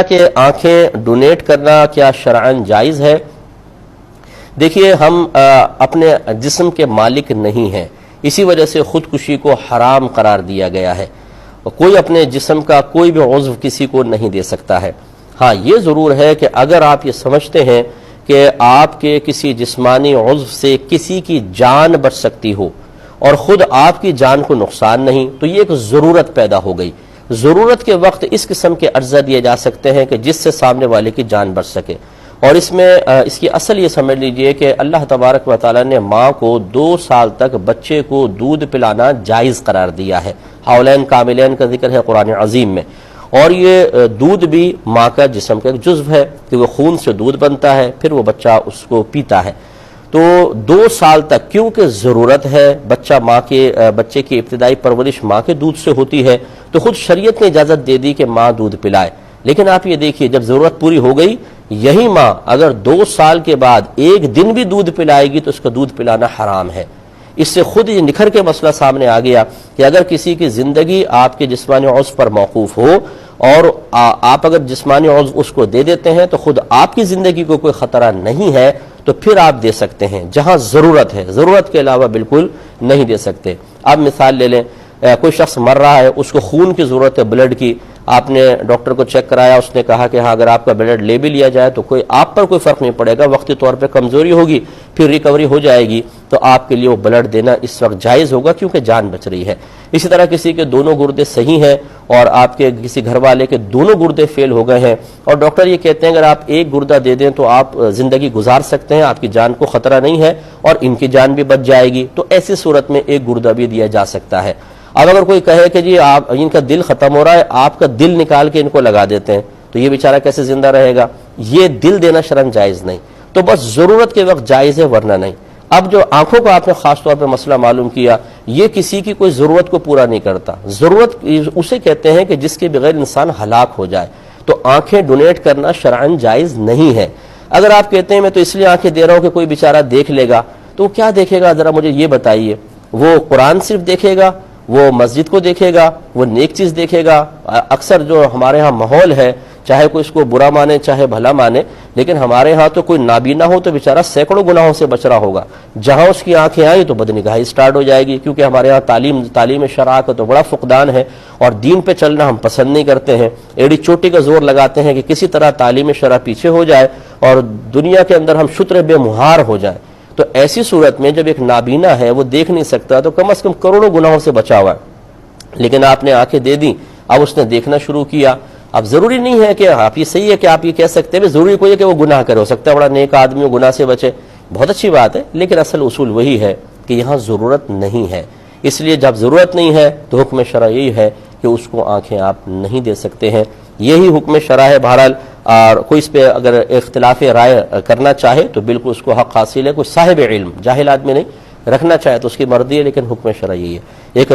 کہ آنکھیں ڈونیٹ کرنا کیا شرعاً جائز ہے؟ دیکھیے، ہم اپنے جسم کے مالک نہیں ہیں، اسی وجہ سے خودکشی کو حرام قرار دیا گیا ہے۔ کوئی اپنے جسم کا کوئی بھی عضو کسی کو نہیں دے سکتا ہے۔ ہاں، یہ ضرور ہے کہ اگر آپ یہ سمجھتے ہیں کہ آپ کے کسی جسمانی عضو سے کسی کی جان بچ سکتی ہو اور خود آپ کی جان کو نقصان نہیں، تو یہ ایک ضرورت پیدا ہو گئی۔ ضرورت کے وقت اس قسم کے اجزاء دیے جا سکتے ہیں کہ جس سے سامنے والے کی جان بچ سکے، اور اس میں اس کی اصل یہ سمجھ لیجئے کہ اللہ تبارک و تعالی نے ماں کو 2 سال تک بچے کو دودھ پلانا جائز قرار دیا ہے۔ حولین کاملین کا ذکر ہے قرآن عظیم میں، اور یہ دودھ بھی ماں کا جسم کا ایک جزو ہے کہ وہ خون سے دودھ بنتا ہے، پھر وہ بچہ اس کو پیتا ہے۔ تو 2 سال تک کیونکہ ضرورت ہے، بچے کی ابتدائی پرورش ماں کے دودھ سے ہوتی ہے، تو خود شریعت نے اجازت دے دی کہ ماں دودھ پلائے۔ لیکن آپ یہ دیکھیے، جب ضرورت پوری ہو گئی، یہی ماں اگر 2 سال کے بعد 1 دن بھی دودھ پلائے گی تو اس کا دودھ پلانا حرام ہے۔ اس سے خود یہ نکھر کے مسئلہ سامنے آ گیا کہ اگر کسی کی زندگی آپ کے جسمانی عضو پر موقوف ہو اور آپ اگر جسمانی عضو اس کو دے دیتے ہیں تو خود آپ کی زندگی کو کوئی خطرہ نہیں ہے، تو پھر آپ دے سکتے ہیں جہاں ضرورت ہے، ضرورت کے علاوہ بالکل نہیں دے سکتے۔ اب مثال لے لیں، کوئی شخص مر رہا ہے، اس کو خون کی ضرورت ہے، بلڈ کی، آپ نے ڈاکٹر کو چیک کرایا، اس نے کہا کہ ہاں اگر آپ کا بلڈ لے بھی لیا جائے تو آپ پر کوئی فرق نہیں پڑے گا، وقتی طور پہ کمزوری ہوگی، پھر ریکوری ہو جائے گی، تو آپ کے لیے وہ بلڈ دینا اس وقت جائز ہوگا کیونکہ جان بچ رہی ہے۔ اسی طرح کسی کے دونوں گردے صحیح ہیں اور آپ کے کسی گھر والے کے دونوں گردے فیل ہو گئے ہیں، اور ڈاکٹر یہ کہتے ہیں اگر آپ ایک گردہ دے دیں تو آپ زندگی گزار سکتے ہیں، آپ کی جان کو خطرہ نہیں ہے اور ان کی جان بھی بچ جائے گی، تو ایسی صورت میں ایک گردہ بھی دیا جا سکتا ہے۔ اب اگر کوئی کہے کہ جی ان کا دل ختم ہو رہا ہے، آپ کا دل نکال کے ان کو لگا دیتے ہیں، تو یہ بیچارہ کیسے زندہ رہے گا؟ یہ دل دینا شرعاً جائز نہیں، تو بس ضرورت کے وقت جائز ہے، ورنہ نہیں۔ اب جو آنکھوں کا آپ نے خاص طور پہ مسئلہ معلوم کیا، یہ کسی کی کوئی ضرورت کو پورا نہیں کرتا۔ ضرورت اسے کہتے ہیں کہ جس کے بغیر انسان ہلاک ہو جائے، تو آنکھیں ڈونیٹ کرنا شرعاً جائز نہیں ہے۔ اگر آپ کہتے ہیں میں تو اس لیے آنکھیں دے رہا ہوں کہ کوئی بیچارہ دیکھ لے گا، تو کیا دیکھے گا؟ ذرا مجھے یہ بتائیے۔ وہ قرآن صرف دیکھے گا، وہ مسجد کو دیکھے گا، وہ نیک چیز دیکھے گا؟ اکثر جو ہمارے ہاں ماحول ہے، چاہے کوئی اس کو برا مانے چاہے بھلا مانے، لیکن ہمارے ہاں تو کوئی نابینا ہو تو بیچارہ سینکڑوں گناہوں سے بچ رہا ہوگا۔ جہاں اس کی آنکھیں آئیں تو بدنگاہی سٹارٹ ہو جائے گی، کیونکہ ہمارے ہاں تعلیم شرع کا تو بڑا فقدان ہے، اور دین پہ چلنا ہم پسند نہیں کرتے ہیں، ایڑی چوٹی کا زور لگاتے ہیں کہ کسی طرح تعلیم شرع پیچھے ہو جائے اور دنیا کے اندر ہم شتر بے مہار ہو جائیں۔ تو ایسی صورت میں جب ایک نابینا ہے، وہ دیکھ نہیں سکتا، تو کم از کم کروڑوں گناہوں سے بچا ہوا ہے۔ لیکن آپ نے آنکھیں دے دیں، اب اس نے دیکھنا شروع کیا۔ اب ضروری نہیں ہے کہ آپ یہ صحیح ہے کہ آپ یہ کہہ سکتے ہیں، ضروری کوئی ہے کہ وہ گناہ کرے، ہو سکتا ہے بڑا نیک آدمی وہ گناہ سے بچے، بہت اچھی بات ہے، لیکن اصل اصول وہی ہے کہ یہاں ضرورت نہیں ہے۔ اس لیے جب ضرورت نہیں ہے تو حکم شرع یہی ہے کہ اس کو آنکھیں آپ نہیں دے سکتے ہیں، یہی حکم شرع ہے۔ بہرحال اور کوئی اس پہ اگر اختلاف رائے کرنا چاہے تو بالکل اس کو حق حاصل ہے، کوئی صاحب علم جاہل آدمی نہیں رکھنا چاہے تو اس کی مرضی ہے، لیکن حکم شرع یہی ہے۔ ایک